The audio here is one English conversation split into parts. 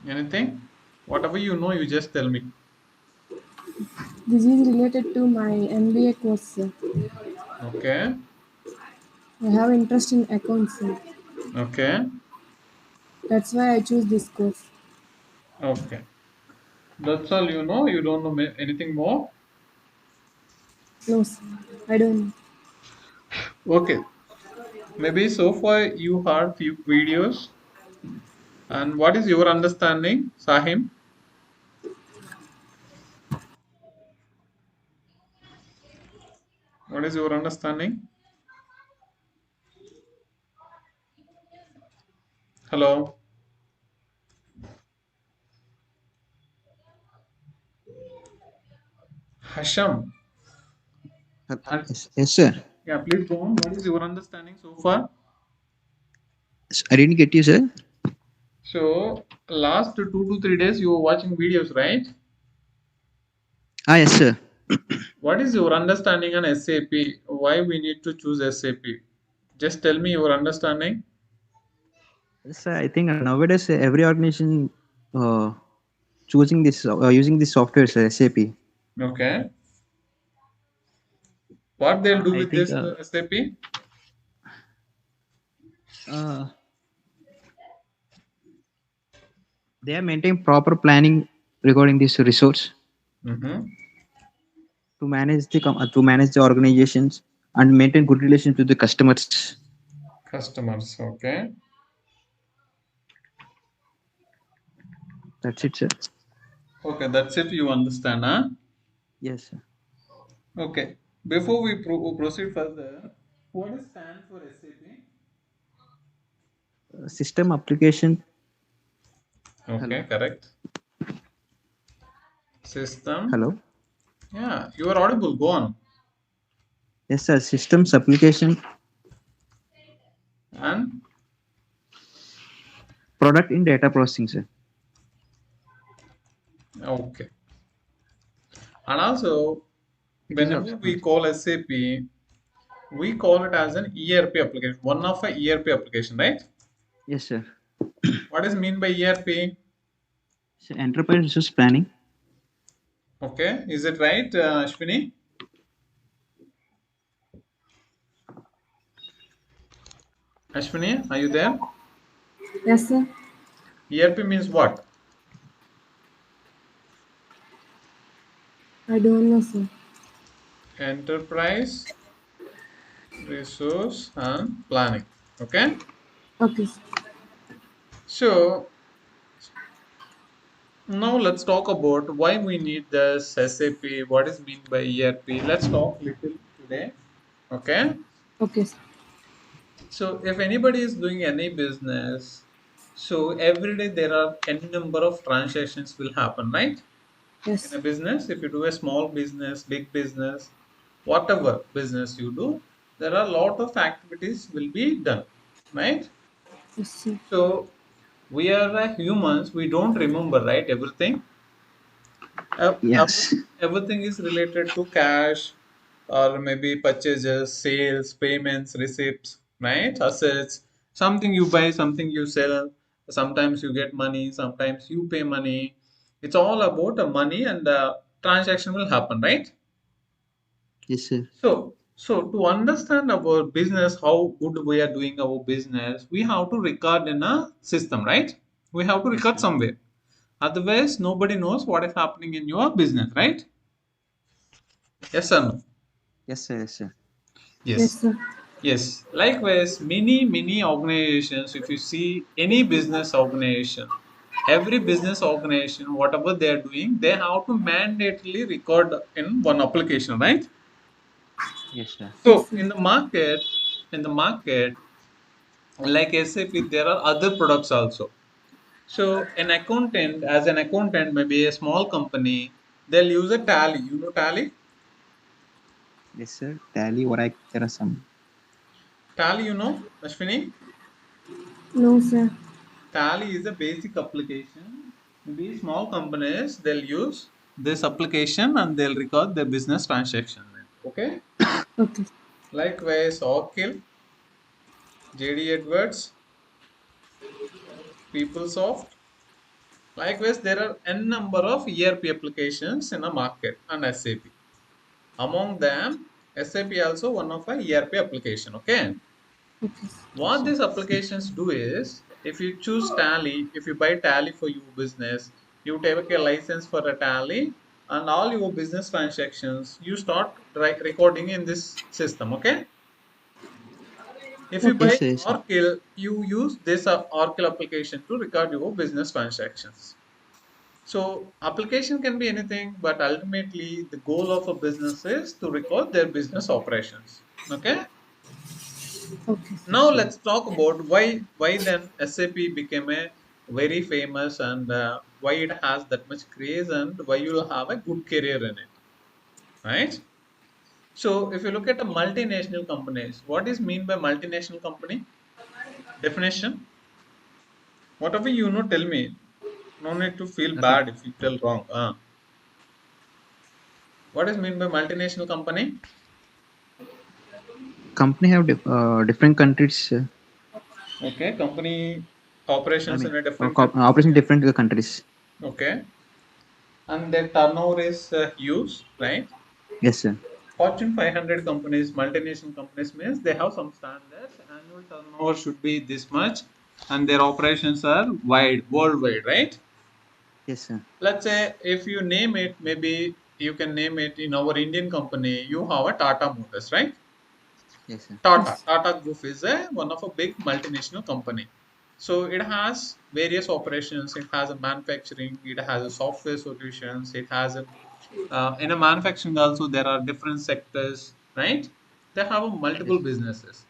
Anything? Whatever you know, you just tell me. This is related to my MBA course, sir. Okay. I have interest in accounts, sir. Okay. That's why I choose this course. Okay. That's all you know. You don't know anything more. No, sir. I don't know. Okay. Maybe so far you heard few videos. And what is your understanding, Sahim? What is your understanding? Hello, Hasham. And Yes, yes, sir. yeah, please go on. What is your understanding so far? I didn't get you, sir. So, last 2 to 3 days you were watching videos, right? Ah, yes, sir. What is your understanding on SAP? Why we need to choose SAP? Just tell me your understanding. Yes, sir. I think nowadays every organization uh, choosing this using this software, sir, SAP. Okay. What they'll do I with think this SAP? uh, they are maintaining proper planning regarding this resource Mm-hmm. to manage the organizations and maintain good relations with the customers. Customers. Okay. That's it, sir. Okay, that's it. You understand, huh? Yes, sir. Okay. Before we proceed further, what is stand for SAP? System application. Okay, Hello. correct. System. Hello. Yeah, you are audible. Go on. Yes, sir. Systems application And product in data processing, sir. okay. And also, It is whenever also. we call SAP, we call it as an ERP application, one of a ERP application, right? Yes, sir. What is mean by ERP? So enterprise resource planning. Okay, is it right, Ashwini? Ashwini, are you there? Yes, sir. ERP means what? I don't know, sir. Enterprise resource and planning. Okay, Okay, sir. so now let's talk about why we need this SAP. What is mean by ERP? Let's talk little today. Okay. Okay, sir. So if anybody is doing any business, so every day there are n number of transactions will happen, right? In Yes. a business, if you do a small business, big business, whatever business you do, there are a lot of activities will be done, right? Yes, sir. So we are humans, we don't remember, right? Everything. Yes. Everything is related to cash or maybe purchases, sales, payments, receipts, right? Assets, something you buy, something you sell. Sometimes you get money, sometimes you pay money. It's all about money and transaction will happen, right? Yes, sir. So to understand our business, how good we are doing our business, we have to record in a system, right? We have to Yes, record sir. somewhere. Otherwise, nobody knows what is happening in your business, right? Yes or no? Yes, sir. Yes, sir. Yes, Yes. sir. Yes. Likewise, many organizations, if you see any business organization, every business organization, whatever they are doing, they have to mandatorily record in one application, right? Yes, sir. Yes, So sir. in the market, like SAP, there are other products also. So an accountant, as an accountant, maybe a small company, they'll use a tally. You know tally? Yes, sir. Tally, what I there are some. Tally, you know, Ashwini? No, sir. Tally is a basic application. Maybe small companies, they'll use this application and they'll record their business transaction. Okay. Okay. Likewise, Oracle, JD Edwards, PeopleSoft, Likewise, there are n number of ERP applications in a market and SAP. Among them, SAP also one of a ERP application. Okay. Okay. What these applications do is, if you choose Tally, if you buy Tally for your business, you take a license for a Tally, and all your business transactions you start recording in this system. Okay. If you Okay. buy Yes, sir. Yes, sir. Oracle, you use this Oracle application to record your business transactions. So application can be anything, but ultimately the goal of a business is to record their business operations. Okay. Okay. Now Yes, sir. let's talk about why then SAP became a very famous, and why it has that much craze, and why you'll have a good career in it, right? So if you look at a multinational companies, what is mean by multinational company definition? Whatever you know, tell me. No need to feel Okay. bad if you tell wrong. What is mean by multinational company? Company have different countries. Okay, company I operations mean, in a different countries. operation different countries. Okay, and their turnover is huge, right? Yes, sir. Fortune 500 companies, multinational companies means they have some standards. Annual turnover should be this much, and their operations are wide, worldwide, right? Yes, sir. Let's say if you name it, maybe you can name it in our Indian company. You have a Tata Motors, right? Yes, sir. Yes. Tata Group is one of a big multinational company. So it has various operations. It has a manufacturing. It has a software solutions. It has a in a manufacturing also there are different sectors, right? They have a Yes, multiple businesses.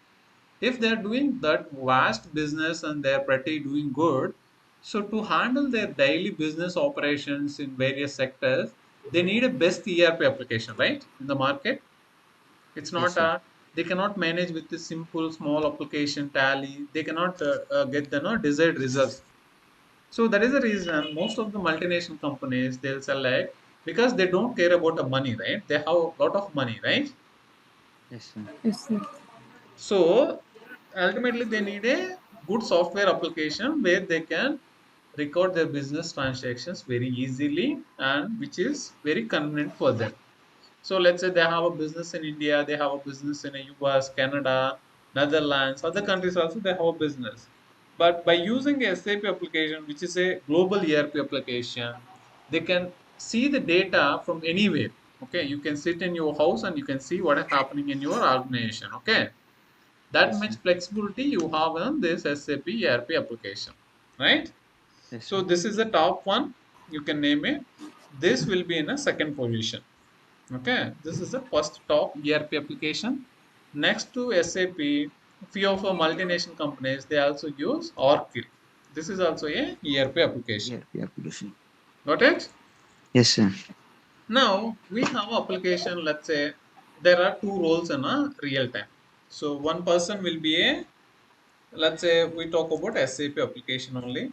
If they are doing that vast business and they are pretty doing good, so to handle their daily business operations in various sectors, they need a best ERP application, right? In the market, it's yes, not sir. they cannot manage with the simple small application Tally. They cannot get the no, desired results. So that is the reason most of the multinational companies they'll select, because they don't care about the money, right? They have a lot of money, right? Yes, sir. Yes, sir. So ultimately they need a good software application where they can record their business transactions very easily and which is very convenient for them. So let's say they have a business in India, they have a business in the US, Canada, Netherlands, other countries also they have a business. But by using a SAP application, which is a global ERP application, they can see the data from anywhere. Okay, you can sit in your house and you can see what is happening in your organization. Okay, that Yes, much sir. flexibility you have on this SAP ERP application, right? Yes, So sir. this is the top one. You can name it. This will be in a second position. Okay, this is the first top ERP application. Next to SAP, few of our multinational companies they also use Oracle. This is also a ERP application. ERP application. Got it? Yes, sir. Now we have application. Let's say there are two roles in a real time. So one person will be a, let's say we talk about SAP application only.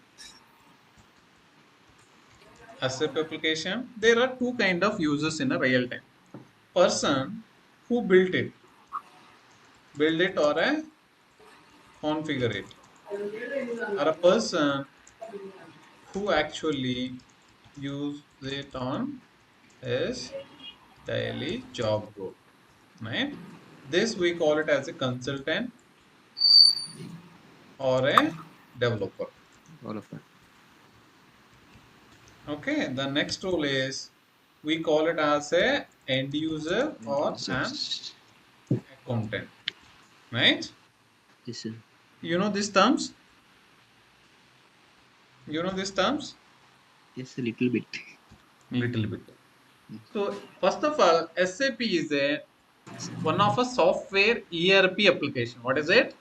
SAP application. There are two kind of users in a real time. Person who build it or a configure it, or a person who actually use it on his daily job role, right? This we call it as a consultant or a developer. All of that. Okay, the next role is we call it as a end user And or an users. accountant, right? Yes, sir. You know these terms? You know these terms? Yes, a little bit. Little bit. Yes. So first of all, SAP is a one of a software ERP application. What is it?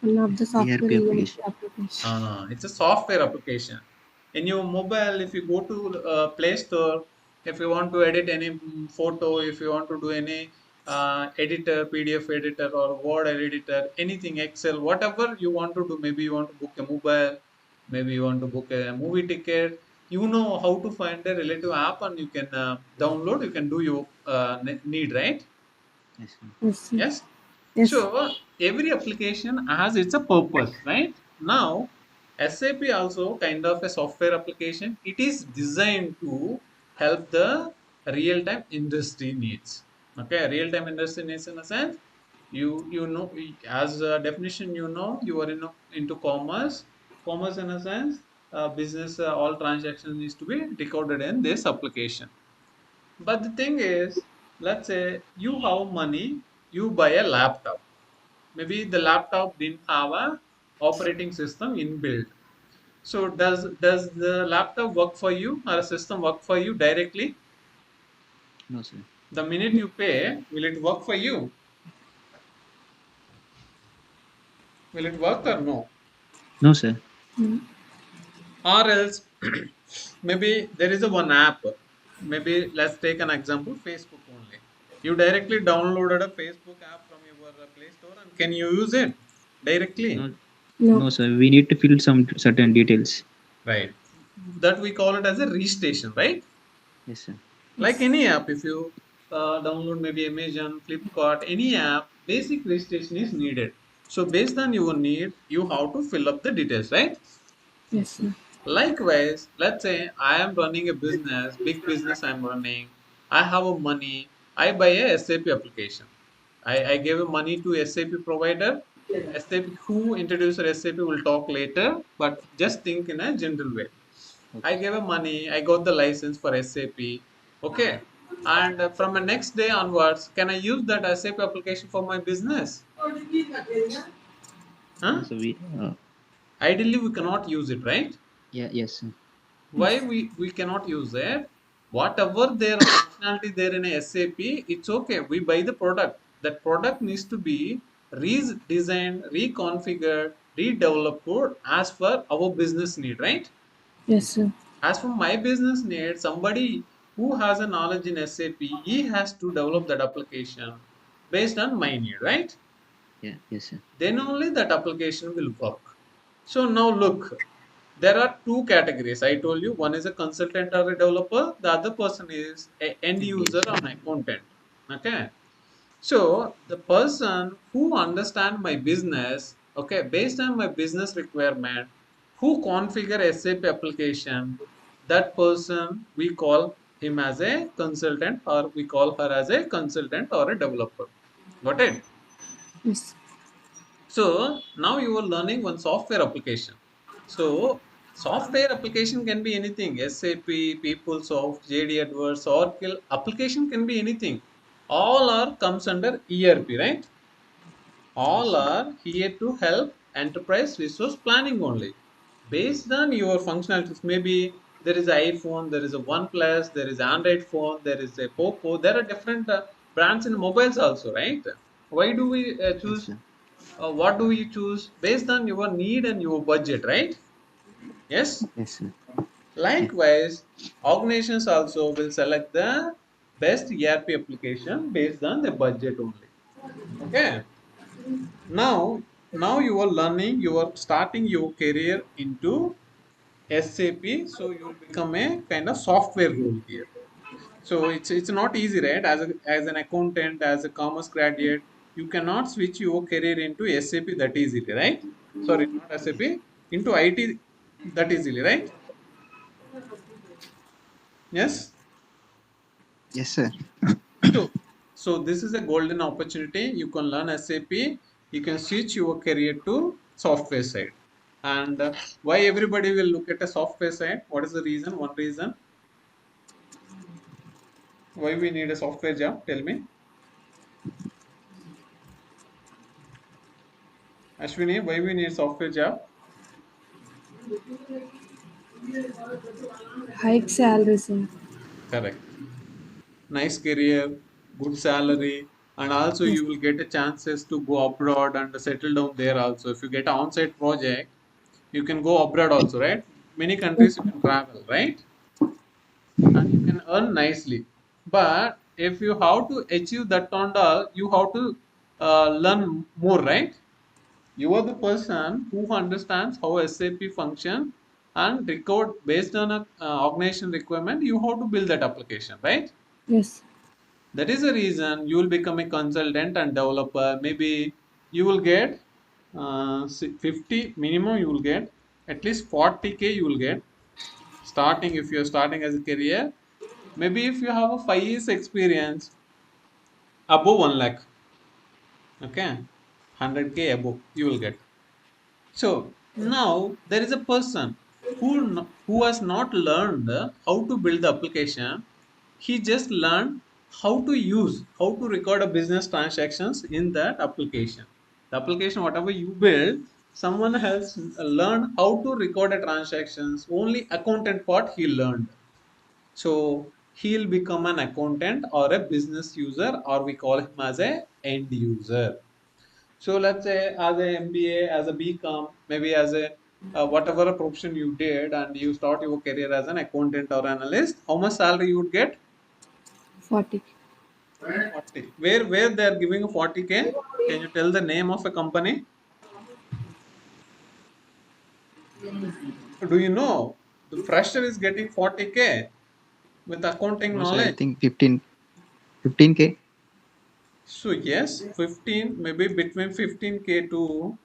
One of the software ERP ERP application. application. It's a software application. In your mobile, if you go to Play Store, if you want to edit any photo, if you want to do any editor, PDF editor or Word editor, anything, Excel, whatever you want to do, maybe you want to book a mobile, maybe you want to book a movie ticket, you know how to find a relative app and you can download, you can do your need, right? Yes, sir. Yes, sir. Yes. Yes. So every application has its a purpose, right? Now, SAP also kind of a software application. It is designed to help the real-time industry needs. Okay, real-time industry needs in a sense, you know, as a definition, you know, you are into commerce. Commerce in a sense, business, all transactions needs to be recorded in this application. But the thing is, let's say you have money, you buy a laptop. Maybe the laptop didn't have a operating system inbuilt. So does the laptop work for you or a system work for you directly? No, sir. The minute you pay, will it work for you? Will it work or no? No, sir. Mm. Or else maybe there is a one app. Maybe let's take an example, Facebook only. You directly downloaded a Facebook app from your Play Store and can you use it directly? No, No. no, sir. We need to fill some certain details. Right. That we call it as a registration, right? Yes, sir. Like Yes. any app, if you download maybe Amazon, Flipkart, any app, basic registration is needed. So based on your need, you have to fill up the details, right? Yes, sir. Likewise, let's say I am running a business, big business I'm running. I have a money. I buy a SAP application. I gave a money to SAP provider. SAP who introduced SAP will talk later, but just think in a general way. I Okay. gave a money. I got the license for SAP. Okay, and from the next day onwards, can I use that SAP application for my business? No, Huh? sir. Ideally, we cannot use it, right? Yeah, yes, sir. Why Yes. we cannot use it? Whatever their functionality there in a SAP, it's okay, we buy the product. That product needs to be redesigned, reconfigured, redeveloped as per our business need, right? Yes, sir. As for my business need, somebody who has a knowledge in SAP, he has to develop that application based on my need, right? Yeah, yes, sir. Then only that application will work. So now look, there are two categories. I told you one is a consultant or a developer, the other person is a end And user yes, or an accountant. Okay. So the person who understand my business, okay, based on my business requirement, who configure SAP application, that person we call him as a consultant or we call her as a consultant or a developer. Got it? Yes. So now you are learning one software application. So software application can be anything. SAP, PeopleSoft, JD Edwards, Oracle application can be anything. All are comes under ERP, right? yes, All sir. are here to help enterprise resource planning only. Based on your functionalities, maybe there is iPhone, there is a OnePlus, there is Android phone, there is a Poco. There are different brands in mobiles also, right? Why do we Yes, choose sir. what do you choose based on your need and your budget, right? Yes. Yes, sir. Yeah. Likewise, organizations also will select the best ERP application based on the budget only. Okay. Now, now you are learning, you are starting your career into SAP, so you will become a kind of software role here. So it's not easy, right? As an accountant, as a commerce graduate, you cannot switch your career into SAP that easily, right? Sorry, not SAP, Yes. into IT that easily, right? Yes. Yes, sir. So so this is a golden opportunity. You can learn SAP. You can switch your career to software side. And why everybody will look at a software side? What is the reason? One reason why we need a software job. Tell me, Ashwini, why we need software job? Hike salary, sir. Correct. Nice career, good salary, and also Yes. you will get a chances to go abroad and settle down there also. If you get an on-site project, you can go abroad also, right? Many countries you can travel, right? And you can earn nicely. But if you have to achieve that and all, you have to learn more, right? You are the person who understands how SAP function and record based on a organization requirement. You have to build that application, right? Yes. That is the reason you will become a consultant and developer. Maybe you will get 50 minimum. You will get At least 40K you will get starting if you're starting as a career. Maybe if you have a 5 years experience, above 1 lakh, okay, 100K above you will get. So now there is a person who has not learned how to build the application. He just learned how to record a business transactions in that application. The application, whatever you build, someone has learned how to record a transactions. Only accountant part he learned. So he'll become an accountant or a business user, or we call him as a end user. So let's say as a MBA, as a BCom, maybe as a whatever a profession you did, and you start your career as an accountant or analyst, how much salary you would get? 40. 40. Where they are giving a 40K? Can you tell the name of a company? Do you know the fresher is getting 40K with accounting No, sir. I knowledge? think 15K, So yes, 15, maybe between 15K to,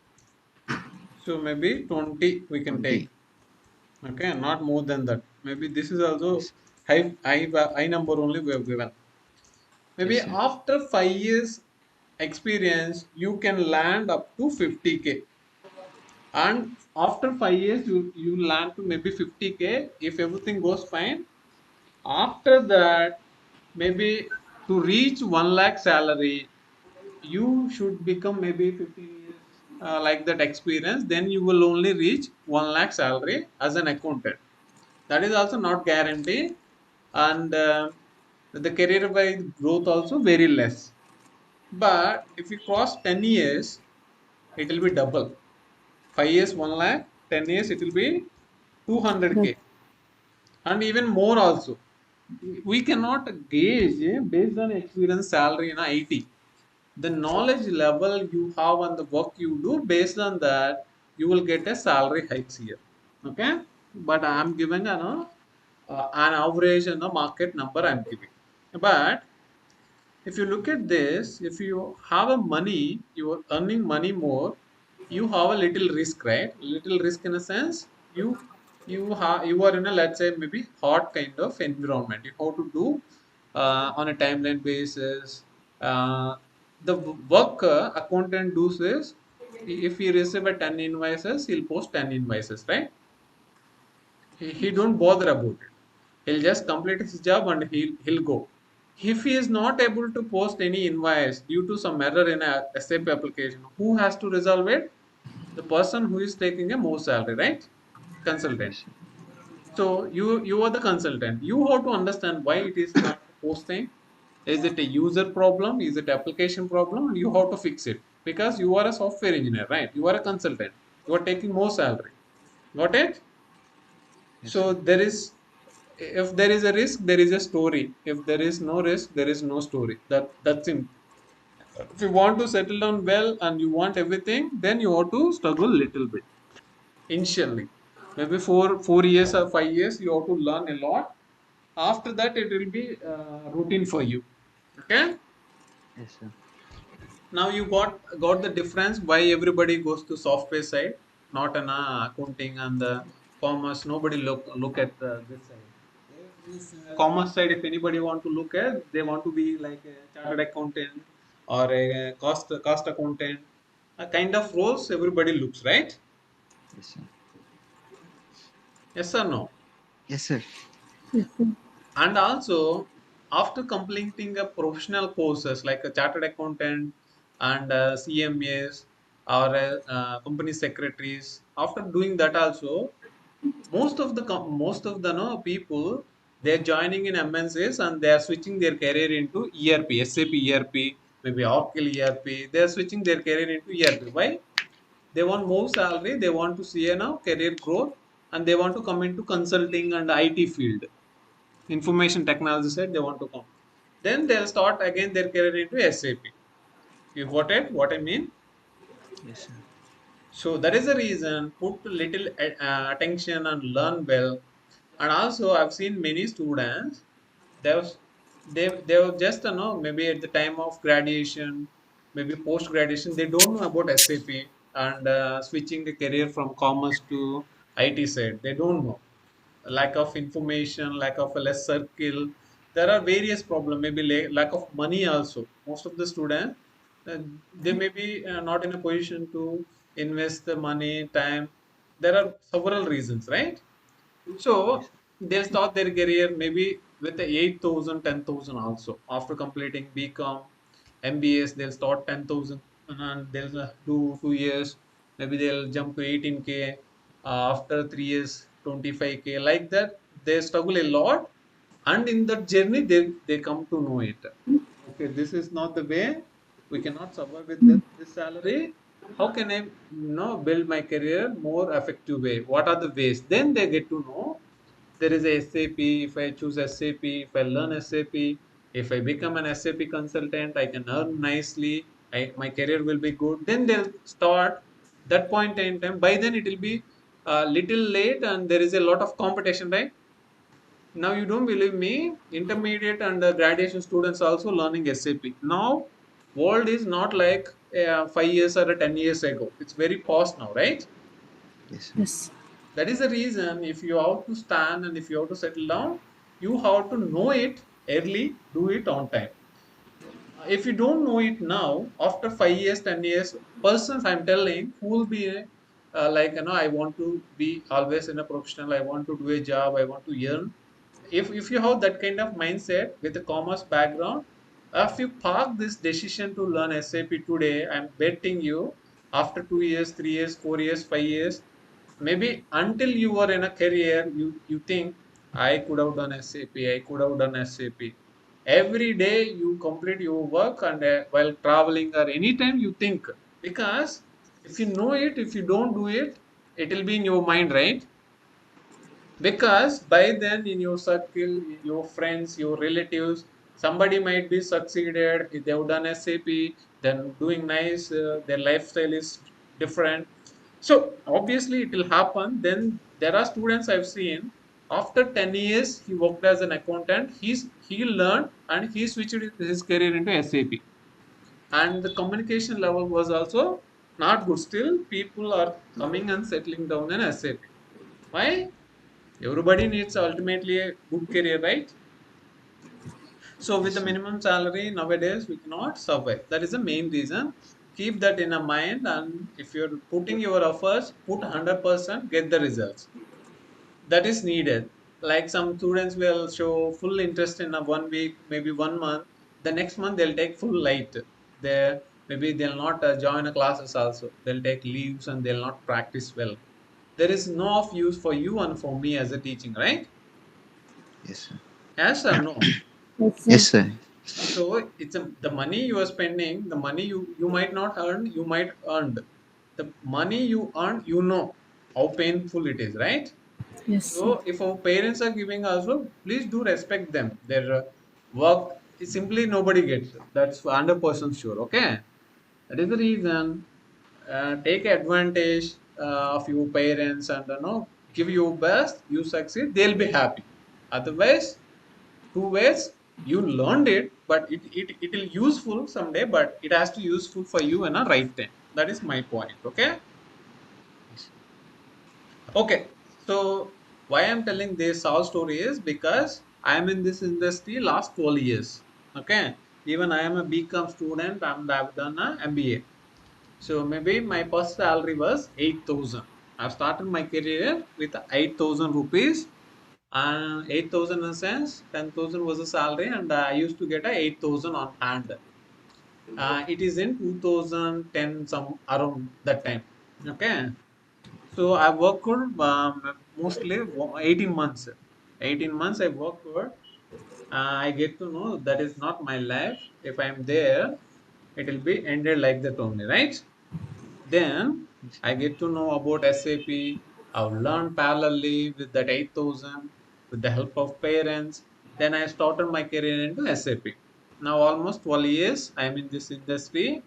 so maybe 20 we can 20. take. Okay, not more than that. Maybe this is also Yes. high number only we have given. Yes, Maybe sir. after 5 years experience, you can land up to 50K. And after 5 years, you land to maybe 50K if everything goes fine. After that, maybe to reach 1 lakh salary, you should become maybe 15 years like that experience. Then you will only reach 1 lakh salary as an accountant. That is also not guaranteed, and the career wise growth also very less. But if you cross 10 years, it will be double. 5 years 1 lakh, 10 years it will be That 200K, and even more also. We cannot gauge based on experience salary in IT. The knowledge level you have and the work you do, based on that you will get a salary hikes here. Okay, but I am giving an average and a market number I'm giving. But if you look at this, if you have a money, you are earning money more, you have a little risk, right? Little risk in a sense, you are in a, let's say, maybe hot kind of environment. You have to do on a timeline basis. The work accountant does is, if he receive a 10 invoices, he'll post 10 invoices, right? He don't bother about it. He'll just complete his job and he'll go. If he is not able to post any invoice due to some error in a SAP application, who has to resolve it? The person who is taking a more salary, right? Consultant. Yes, sir. So you are the consultant. You have to understand why it is not posting. Is it a user problem? Is it application problem? You have to fix it because you are a software engineer, right? You are a consultant. You are taking more salary. Got it? Yes, So sir. there is, if there is a risk, there is a story. If there is no risk, there is no story. That's it. If you want to settle down well and you want everything, then you have to struggle little bit initially. Maybe 4 years or 5 years, you have to learn a lot. After that, it will be routine for you. Okay. Yes, sir. Now you got the difference why everybody goes to software side, not an accounting and the commerce. Nobody look at this side. If commerce side, if anybody want to look at, they want to be like a chartered accountant or a cost accountant. A kind of roles everybody looks, right? Yes, sir. Yes or no? Yes, sir. yes, sir. And also, after completing a professional courses like a chartered accountant and CMAs or company secretaries, after doing that also, most of the no, people, they're joining in MNCs and they are switching their career into ERP, SAP ERP, maybe Oracle ERP. They are switching their career into ERP. Why? They want more salary. They want to see a now career growth, and they want to come into consulting and IT field, information technology side they want to come. Then they'll start again their career into SAP. You got it? What I mean? Yes, sir. So that is the reason. Put little attention and learn well. And also, I've seen many students. They was they were just maybe at the time of graduation, maybe post graduation, they don't know about SAP and switching the career from commerce to IT side. They don't know. Lack of information, lack of a less circle. There are various problems. Maybe lack of money also. Most of the students, uh, they may be not in a position to invest the money, time. There are several reasons, right? Yes. So they'll start their career maybe with the 8,000, 10,000 also. After completing BCom, MBS, they'll start 10,000 and they'll do 2 years. Maybe they'll jump to 18K. After 3 years, 25K. Like that, they struggle a lot. And in that journey, they come to know it. Okay, this is not the way. We cannot survive with this salary. How can I, build my career more effective way? What are the ways? Then they get to know there is a SAP. If I choose SAP, if I learn SAP, if I become an SAP consultant, I can earn nicely. My career will be good. Then they'll start that point in time. By then it will be a little late, and there is a lot of competition, right? Now you don't believe me, intermediate and graduation students also learning SAP. Now world is not like 5 years or 10 years ago. It's very fast now, right? Yes, sir. Yes. That is the reason if you have to stand and if you have to settle down, you have to know it early, do it on time. If you don't know it now, after 5 years, 10 years, persons I'm telling who will be like, I want to be always in a professional, I want to do a job, I want to earn. If you have that kind of mindset with a commerce background, if you park this decision to learn SAP today, I'm betting you after 2 years, 3 years, 4 years, 5 years, maybe until you are in a career, you think I could have done SAP, I could have done SAP. Every day you complete your work and while traveling or anytime you think, because if you know it, if you don't do it, it will be in your mind, right? Because by then in your circle, your friends, your relatives, somebody might be succeeded, if they've done SAP, then doing nice, their lifestyle is different. So obviously it will happen. Then there are students I've seen, after 10 years he worked as an accountant, he learned and he switched his career into SAP, and the communication level was also not good. Still people are coming and settling down in SAP. Why? Everybody needs ultimately a good career, right? So with Yes, the sir. minimum salary nowadays, we cannot survive. That is the main reason. Keep that in a mind, and if you're putting your efforts, put 100%, get the results. That is needed. Like some students will show full interest in a 1 week, maybe 1 month. The next month they'll take full light. They maybe they'll not join a classes also. They'll take leaves and they'll not practice well. There is no of use for you and for me as a teaching, right? Yes, sir. Yes or no? Yes, Yes, sir. sir. So the money you are spending, the money you might not earn, you might earn. The money you earn, how painful it is, right? Yes, sir. So if our parents are giving also, please do respect them. Their work is simply nobody gets. That's 100% sure. Okay, that is the reason. Take advantage of your parents and give your best. You succeed, they'll be happy. Otherwise, two ways, you learned it, but it will useful someday, but it has to useful for you in a right time. That is my point. Okay. Yes. Okay, so why I'm telling this all story is because I am in this industry last 12 years. Okay, even I am a BCom student and I've done a MBA. So maybe my first salary was 8,000. I've started my career with 8,000 rupees, and 8,000 in a sense 10,000 was a salary, and I used to get a 8,000 on hand. It is in 2010, some around that time. Okay, so I worked mostly 18 months. 18 months I worked. I get to know that is not my life. If I'm there, it will be ended like that only, right? Then Yes. I get to know about SAP. I've learned parallelly with that 8,000 with the help of parents. Then I started my career into SAP. Now almost 12 years I'm in this industry.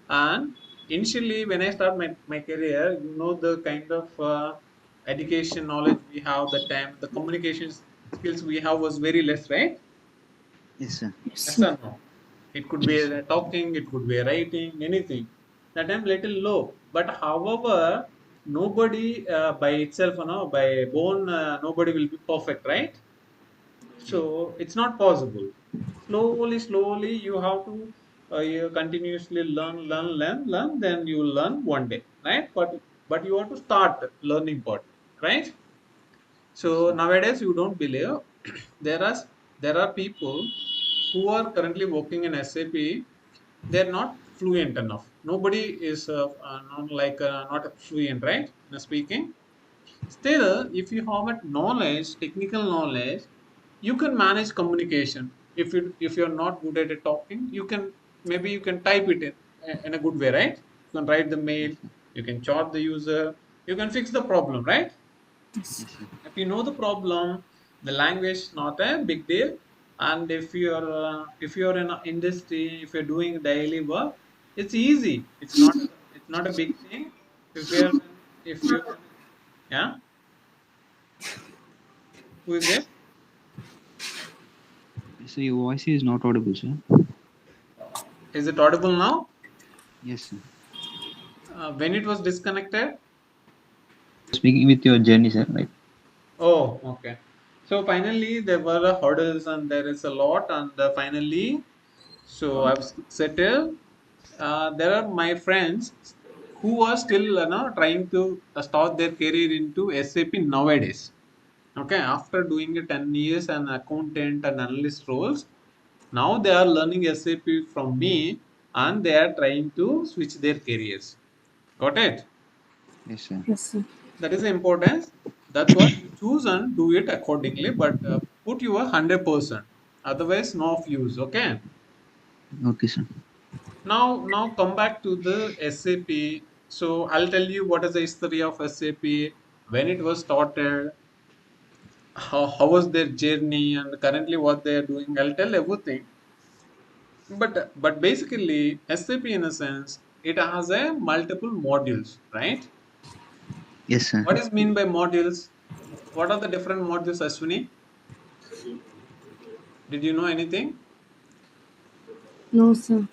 And initially when I start my career, the kind of education knowledge we have that time, the communication skills we have was very less, right? Yes, sir. Yes, Yes sir. or no? It could be Yes. talking, it could be writing, anything. That I'm little low. But however, nobody by itself, by born, nobody will be perfect, right? So it's not possible. Slowly, you have to you continuously learn. Then you will learn one day, right? But you have to start learning part, right? Yes, So sir. nowadays, you don't believe there are there are people who are currently working in SAP. They're not fluent enough. Nobody is not fluent, right? In speaking. Still, if you have a knowledge, technical knowledge, you can manage communication. If you're not good at it talking, you can, maybe you can type it in a good way, right? You can write the mail, Yes, sir. you can chat the user, you can fix the problem, right? Yes. Yes, sir. If you know the problem, the language is not a big deal. And if you're in an industry, if you're doing daily work, it's easy. It's not a big thing. If you're if you yeah, who is there? So your voice is not audible, sir. Is it audible now? Yes, sir. When it was disconnected? Speaking with your journey, sir. Right. Oh, okay. So finally, there were hurdles and there is a lot, and finally, so I've settled. There are my friends who are still trying to start their career into SAP nowadays. Okay, after doing 10 years and accountant and analyst roles, now they are learning SAP from me and they are trying to switch their careers. Got it? Yes, sir. Yes, sir. That is the importance. That's what you choose and do it accordingly, but put your 100%. Otherwise, no use. Okay. Okay, sir. Now come back to the SAP. So I'll tell you what is the history of SAP, when it was started, how was their journey, and currently what they are doing. I'll tell everything. But basically, SAP in a sense, it has a multiple modules, right? Yes, sir. What is mean by modules? What are the different modules, Ashwini? Did you know anything? No, sir.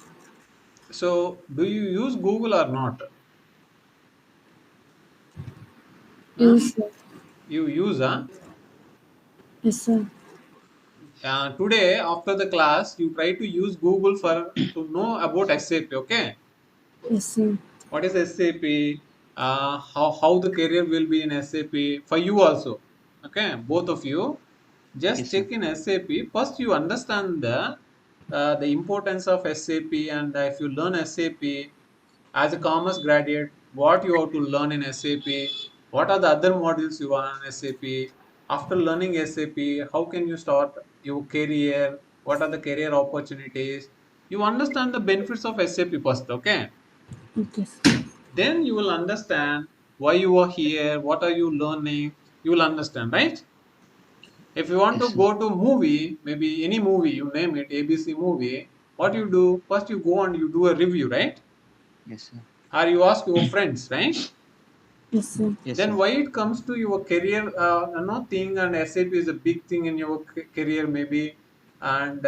So do you use Google or not? Huh? Yes, sir. You use, huh? Yes, sir. Today after the class, you try to use Google for to know about SAP. Okay, Yes, sir. what is SAP? How the career will be in SAP for you also. Okay, both of you just Yes, sir. check in SAP. First, you understand the importance of SAP, and if you learn SAP as a commerce graduate, what you have to learn in SAP, what are the other modules you want in SAP. After learning SAP, how can you start your career? What are the career opportunities? You understand the benefits of SAP first, okay? Okay, sir. Then you will understand why you are here, what are you learning. You will understand, right? If you want Yes, to sir. go to movie, maybe any movie, you name it, ABC movie, what you do? First you go and you do a review, right? Yes, sir. Or you ask your friends, right? Yes, sir. Yes, Then sir. why it comes to your career, thing, and SAP is a big thing in your career maybe, and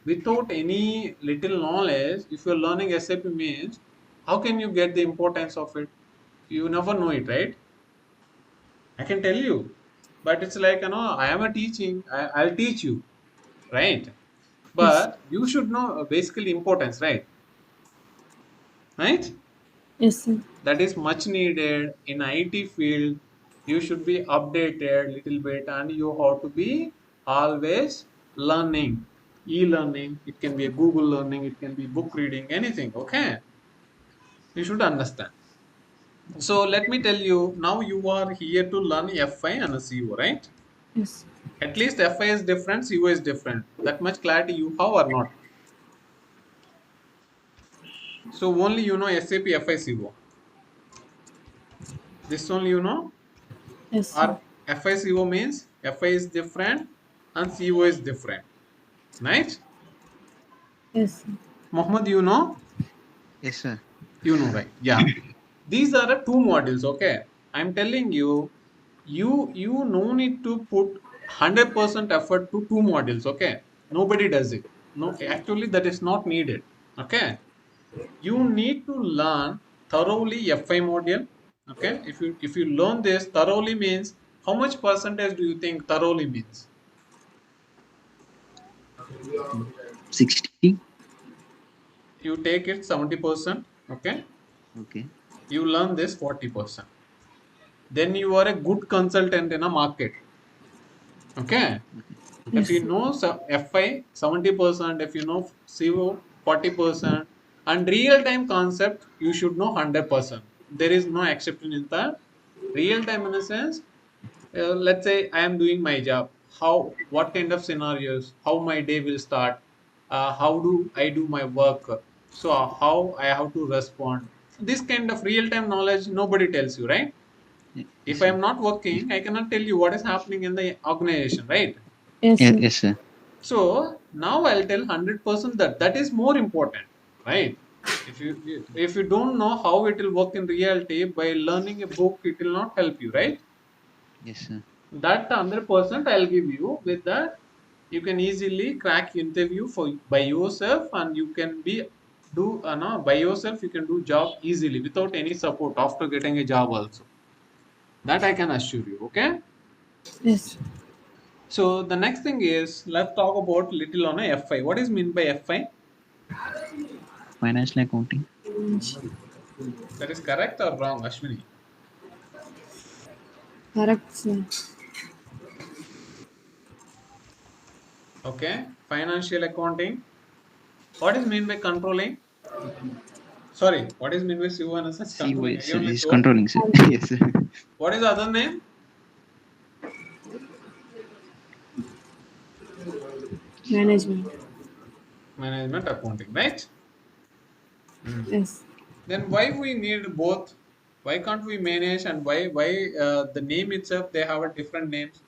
without any little knowledge, if you're learning SAP means, how can you get the importance of it? You never know it, right? I can tell you, but it's like, I am a teaching, I'll teach you, right? Yes. But you should know basically importance, right? Yes, sir. That is much needed in IT field. You should be updated little bit, and you have to be always learning. E-learning, it can be a Google learning, it can be book reading, anything. Okay, you should understand. So let me tell you, now you are here to learn FI and CO, right? Yes. At least FI is different, CO is different. That much clarity you have or not? So only you know SAP FI CO. This only you know. Yes, sir. Or FICO means FI is different and CO is different. Right? Yes, sir. Mohammed, you know? Yes, sir. You know, right? Yeah. These are the two modules, okay? I'm telling you, you no need to put 100% effort to two modules, okay? Nobody does it. No, actually that is not needed. Okay? You need to learn thoroughly FI module. Okay, if you learn this thoroughly means how much percentage do you think thoroughly means? 60. You take it 70%. Okay, Okay. you learn this 40%. Then you are a good consultant in a market. Okay, Okay. if you Yes. know FI 70%, if you know CO 40%, and real time concept, you should know 100%. There is no exception in the real time in the sense. Let's say I am doing my job. How, what kind of scenarios? How my day will start? How do I do my work? So how I have to respond? This kind of real time knowledge nobody tells you, right? Yes, If I sir. am not Yes. working, I cannot tell you what is happening in the organization, right? Yes, Yes, sir. yes, sir. So now I'll tell 100% that that is more important, right? If you don't know how it will work in reality, by learning a book, it will not help you, right? Yes, sir. That 100% I'll give you. With that, you can easily crack interview for by yourself, and you can be do no, by yourself. You can do job easily without any support after getting a job also. That I can assure you. Okay. Yes. So the next thing is, let's talk about little on a FI. What is mean by FI? Financial accounting. That is correct or wrong, Ashwini? Correct, sir. Okay. Financial accounting. What is mean by controlling? Sorry, what is mean by CEO and such CO controlling? I is, only is told. controlling, sir. Yes, sir. What is the other name? Management. Management accounting, right? Hmm. Yes. Then why we need both? Why can't we manage, and why the name itself they have a different names?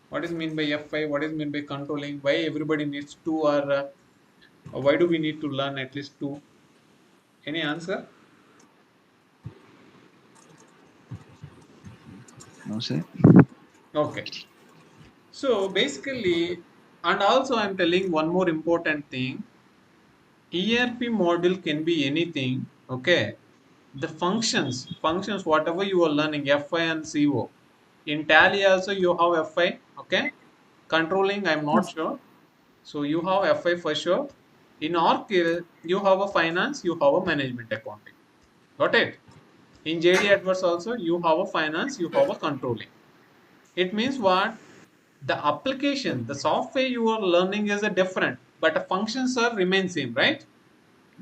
What is mean by FI? What is mean by controlling? Why everybody needs two, or why do we need to learn at least two? Any answer? No, sir. Okay. So basically, and also I'm telling one more important thing. ERP module can be anything. Okay. The functions, whatever you are learning, FI and CO. In Tally also you have FI. Okay. Controlling, I'm not Yes. sure. So you have FI for sure. In Oracle, you have a finance, you have a management accounting. Got it? In JD Edwards also, you have a finance, you have a controlling. It means what? The application, the software you are learning is a different, but the functions are remain same, right?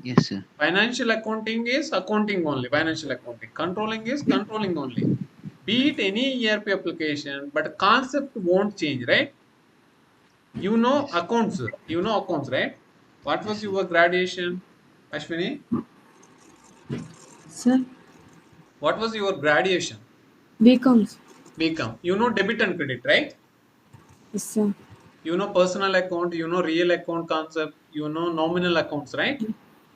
Yes, sir. Financial accounting is accounting only, financial accounting. Controlling is controlling only. Be it any ERP application, but concept won't change, right? Yes. You know accounts, right? What Yes, was sir. your graduation, Ashwini? Sir. What was your graduation? BComs. BCom. You know debit and credit, right? Yes, sir. You know personal account, you know real account concept, you know nominal accounts, right?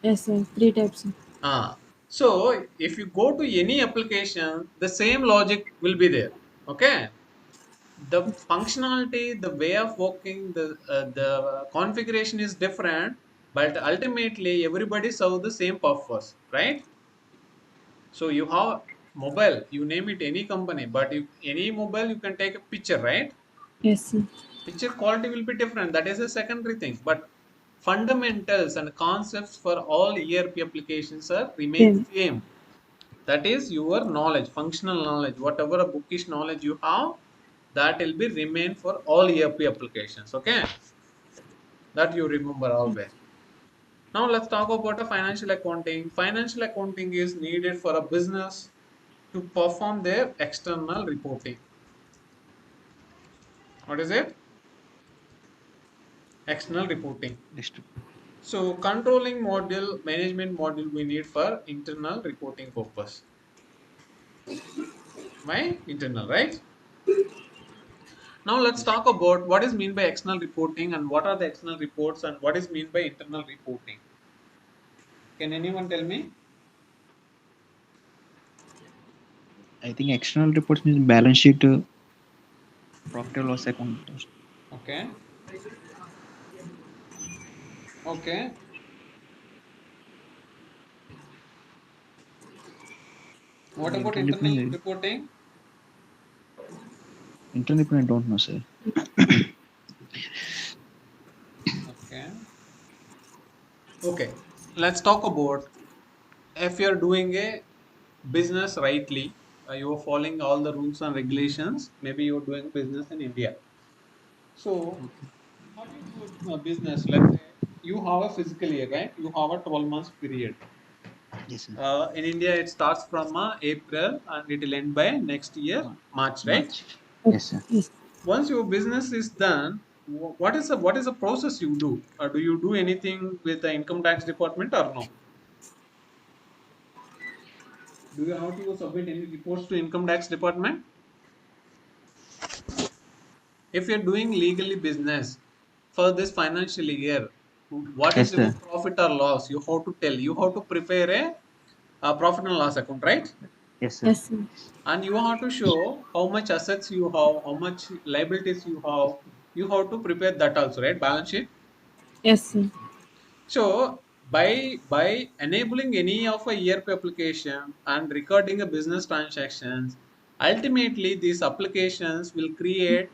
Yes, sir. Three types, sir. So if you go to any application, the same logic will be there. Okay. The functionality, the way of working, the configuration is different, but ultimately everybody serve the same purpose, right? So you have mobile, you name it any company, but if any mobile you can take a picture, right? Yes, sir. Picture quality will be different. That is a secondary thing, but fundamentals and concepts for all ERP applications are remain Same. same. That is your knowledge, functional knowledge, whatever a bookish knowledge you have, that will be remain for all ERP applications. Okay, that you remember always. Now let's talk about a financial accounting. Financial accounting is needed for a business to perform their external reporting. What is it? External reporting. Next. So controlling module, management module we need for internal reporting purpose. Why? Internal, right? Now let's Yes. talk about what is mean by external reporting and what are the external reports and what is mean by internal reporting. Can anyone tell me? I think external reports means balance sheet, profit and loss account. Okay. Okay. What about internal Interdependent. reporting? Interdependent. I don't know, sir. Okay. Okay. Let's talk about if you're doing a business rightly, you're following all the rules and regulations. Maybe you're doing business in India. So, how do you do a business? Let's say you have a physical year, right? You have a 12 months period. Yes, sir. In India, it starts from April and it will end by next year, March, right? March. Yes, Okay. sir. Yes. Once your business is done, what is the process you do? Do you do anything with the income tax department or no? Do you have to submit any reports to income tax department? If you're doing legally business for this financial year, what is Yes, your sir. profit or loss? You have to tell. You have to prepare a profit and loss account, right? Yes, sir. Yes, sir. And you have to show how much assets you have, how much liabilities you have. You have to prepare that also, right? Balance sheet. Yes, sir. So by enabling any of a ERP application and recording a business transactions, ultimately these applications will create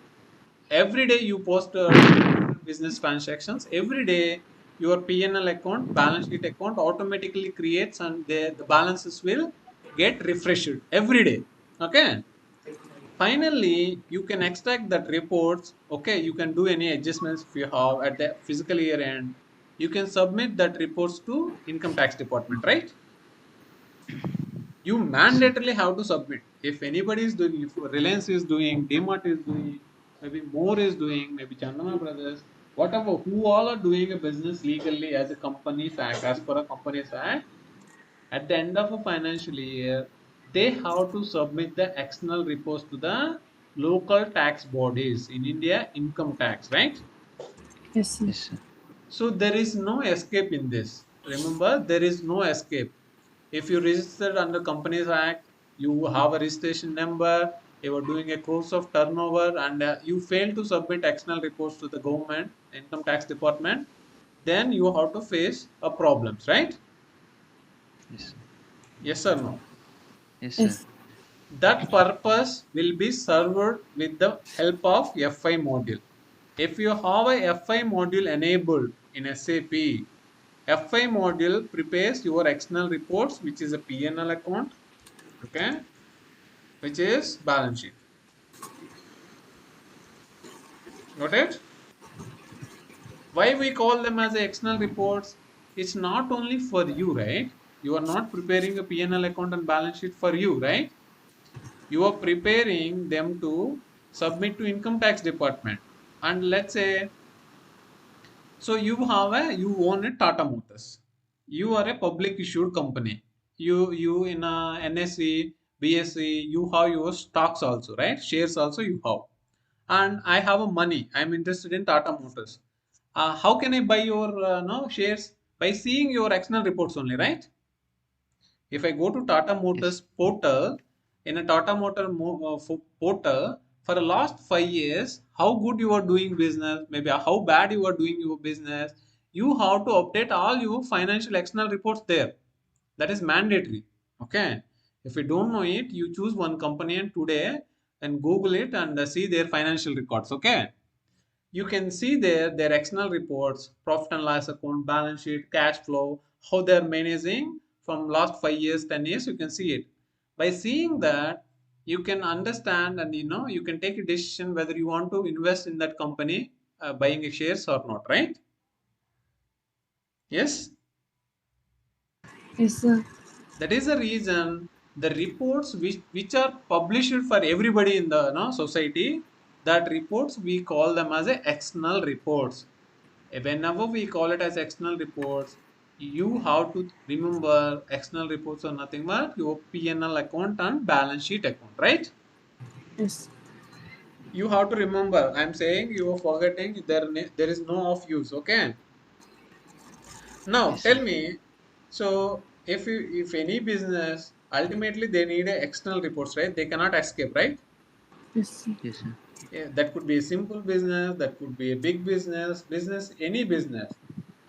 every day you post different business transactions. Every day your P&L account, balance sheet account automatically creates and the balances will get refreshed every day. Okay. Finally, you can extract that reports. Okay, you can do any adjustments if you have at the physical year end. You can submit that reports to income tax department, right? You Yes, sir. mandatorily have to submit. If anybody is doing, if Reliance is doing, DMart is doing, maybe More is doing, maybe Chandana Brothers, whatever, who all are doing a business legally as a company's act, as per a company's act, at the end of a financial year, they have to submit the external reports to the local tax bodies in India, income tax, right? Yes, sir. Yes, sir. So there is no escape in this. Remember, there is no escape. If you registered under Companies Act, you have a registration number, you are doing a course of turnover, and you fail to submit external reports to the government, income tax department, then you have to face a problems, right? Yes, sir. Yes or no? Yes, sir. Yes. That purpose will be served with the help of FI module. If you have a FI module enabled in SAP, FI module prepares your external reports, which is a P&L account, okay, which is balance sheet. Got it? Why we call them as external reports? It's not only for you, right? You are not preparing a P&L account and balance sheet for you, right? You are preparing them to submit to income tax department. And let's say, so you own a Tata Motors. You are a public issued company. You in a NSE, BSE, you have your stocks also, right? Shares also you have. And I have a money, I'm interested in Tata Motors. How can I buy your no shares? By seeing your external reports only, right? If I go to Tata Yes. Motors portal, in a Tata Motor portal, for the last 5 years, how good you are doing business, maybe how bad you are doing your business, you have to update all your financial external reports there. That is mandatory. Okay. If you don't know it, you choose one company and today and Google it and see their financial records. Okay. You can see there their external reports, profit and loss account, balance sheet, cash flow, how they're managing from last 5 years, 10 years. You can see it. By seeing that, you can understand and you can take a decision whether you want to invest in that company, buying a shares or not, right? Yes. Yes, sir. That is the reason the reports which are published for everybody in the society, that reports we call them as a external reports. Whenever we call it as external reports, you have to remember external reports are nothing but your P&L account and balance sheet account, right? Yes. You have to remember. I'm saying you are forgetting there is no of use. Okay. Now Yes, sir. tell me. So if any business ultimately they need a external reports, right? They cannot escape, right? Yes, sir. Yes, sir. Yeah, that could be a simple business, that could be a big business, any business.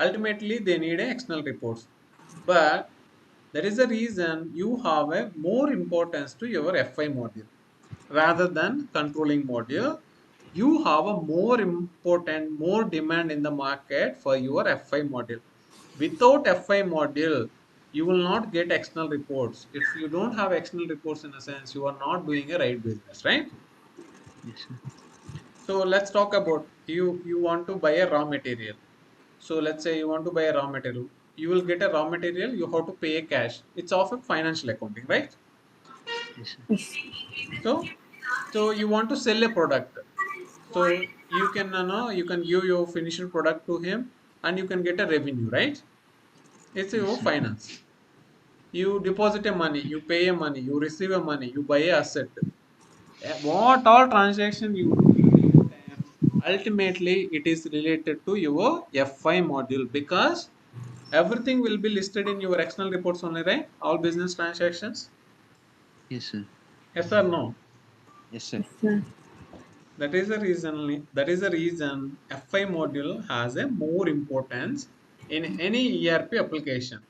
Ultimately, they need a external reports. But That is the reason you have a more importance to your FI module rather than controlling module. You have a more important, more demand in the market for your FI module. Without FI module, you will not get external reports. If you don't have external reports, in a sense, you are not doing a right business, right? Yes, sir. So let's talk about you want to buy a raw material. So let's say you want to buy a raw material. You will get a raw material, you have to pay a cash. It's often financial accounting, right? Yes, sir. Yes. So so you want to sell a product. So you can you can give your finished product to him and you can get a revenue, right? It's Yes, your sir. finance. You deposit a money, you pay a money, you receive a money, you buy a asset. What all transaction you do with them, ultimately it is related to your FI module because everything will be listed in your external reports only, right? All business transactions. Yes, sir. Yes or no? Yes, sir. Yes, sir. That is the reason FI module has a more importance in any ERP application.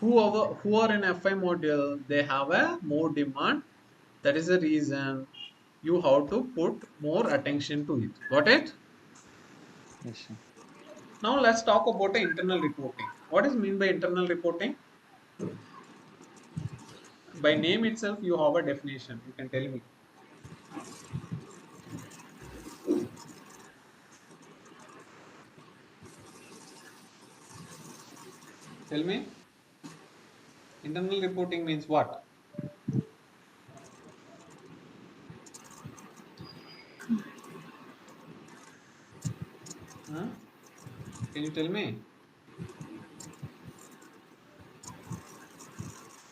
Who are in FI module, they have a more demand. That is the reason you have to put more attention to it. Got it? Yes, sir. Now let's talk about the internal reporting. What is mean by internal reporting? By name itself, you have a definition. You can tell me. Tell me. Internal reporting means what? Huh? Can you tell me?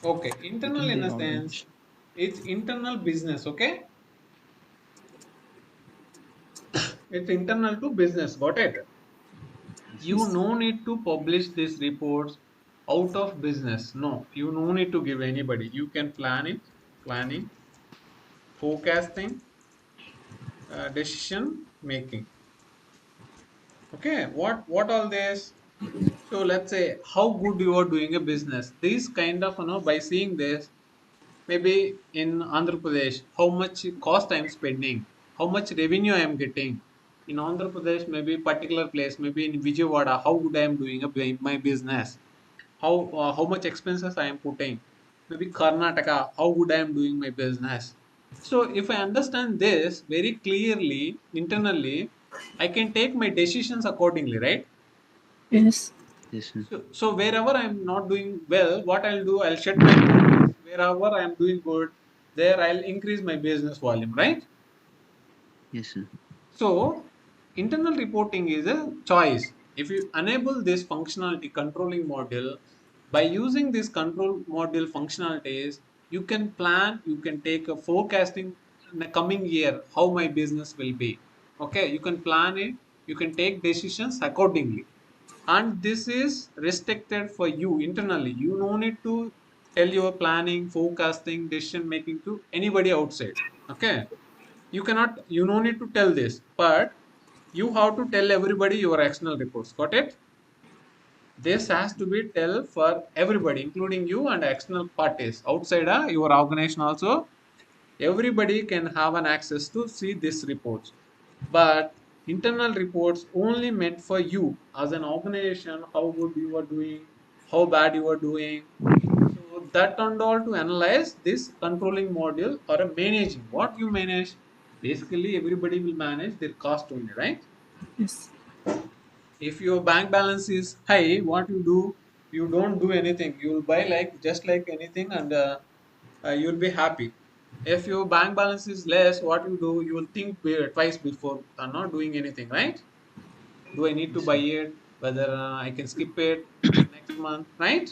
Okay, internal Within in the a sense, organization. it's internal business. Okay, it's internal to business. Got it? Yes, sir. You Yes. no need to publish these reports out of business. No, you no need to give anybody. You can plan it, planning, forecasting, decision making. Okay, what all this? So let's say how good you are doing a business. These kind of by seeing this, maybe in Andhra Pradesh, how much cost I am spending, how much revenue I am getting. In Andhra Pradesh, maybe particular place, maybe in Vijayawada, how good I am doing my business, how much expenses I am putting. Maybe Karnataka, how good I am doing my business. So if I understand this very clearly internally, I can take my decisions accordingly, right? Yes. Yes, sir. So wherever I'm not doing well, what I'll do, I'll shut my business. Wherever I'm doing good, there I'll increase my business volume, right? Yes, sir. So internal reporting is a choice. If you enable this functionality controlling module, by using this control module functionalities, you can plan, you can take a forecasting in the coming year, how my business will be. Okay, you can plan it, you can take decisions accordingly. And this is restricted for you internally. You no need to tell your planning, forecasting, decision making to anybody outside. Okay, you no need to tell this, but you have to tell everybody your external reports. Got it? This has to be tell for everybody, including you and external parties outside your organization also. Everybody can have an access to see these reports, but internal reports only meant for you as an organization, how good you are doing, how bad you are doing. So that and all to analyze this controlling module or a managing. What you manage, basically everybody will manage their cost only, right? Yes. If your bank balance is high, what you do, you don't do anything. You will buy like just like anything and you'll be happy. If your bank balance is less, what you do, you will think twice before not doing anything, right? Do I need to Yes, buy sir. it? Whether I can skip it for next month, right?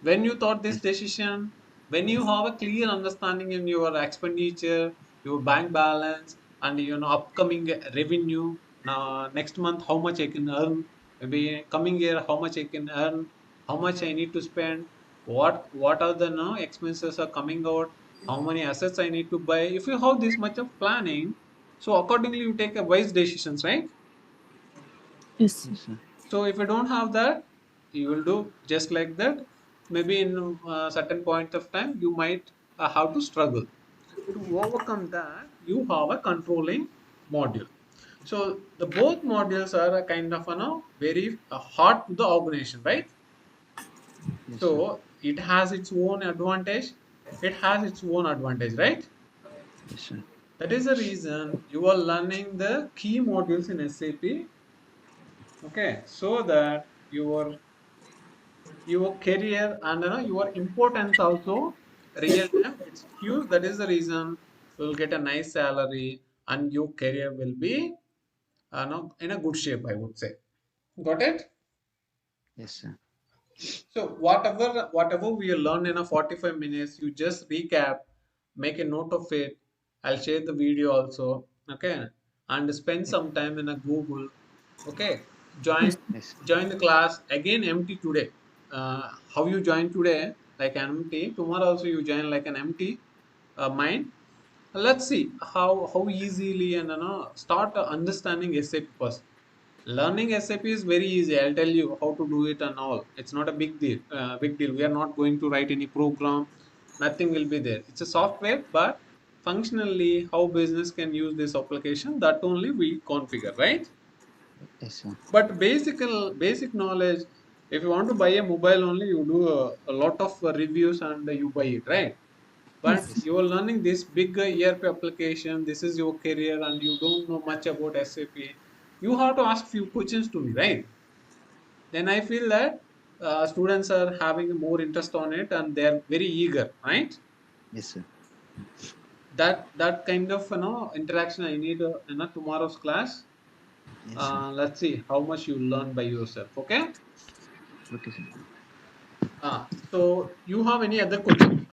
When you thought this Yes. decision, when you have a clear understanding in your expenditure, your bank balance, and upcoming revenue, now next month how much I can earn, maybe coming year how much I can earn, how much I need to spend, what are the expenses are coming out, how many assets I need to buy. If you have this much of planning, so accordingly you take a wise decisions, right? Yes. Yes, sir. So if you don't have that, you will do just like that. maybe in a certain point of time you might have to struggle. To overcome that, you have a controlling module. So the both modules are a kind of very hard to the organization, right? Yes, sir. So it has its own advantage. It has its own advantage, right? Yes, sir. That is the reason you are learning the key modules in SAP. Okay, so that your career and your importance also real time. It's huge. That is the reason you will get a nice salary and your career will be no, in a good shape, I would say. Got it? Yes, sir. So whatever we learn in a 45 minutes, you just recap, make a note of it. I'll share the video also. Okay. And spend some time in a Google. Okay. Yes. Join Yes, sir. join the class again empty today. How you join today, like an empty. Tomorrow also you join like an empty mind. Let's see how easily and start understanding SAP first. Learning SAP is very easy. I'll tell you how to do it and all. It's not a big deal. Big deal. We are not going to write any program. Nothing will be there. It's a software, but functionally, how business can use this application, that only we configure, right? Yes, sir. But basic knowledge. If you want to buy a mobile only, you do a lot of reviews and you buy it, right? But Yes. Yes, sir. you are learning this big ERP application. This is your career, and you don't know much about SAP. You have to ask few questions to me, right? Then I feel that students are having more interest on it and they are very eager, right? Yes, sir. That kind of interaction I need in a tomorrow's class. Yes, sir. Let's see how much you learn by yourself. Okay. Okay, sir. So you have any other question?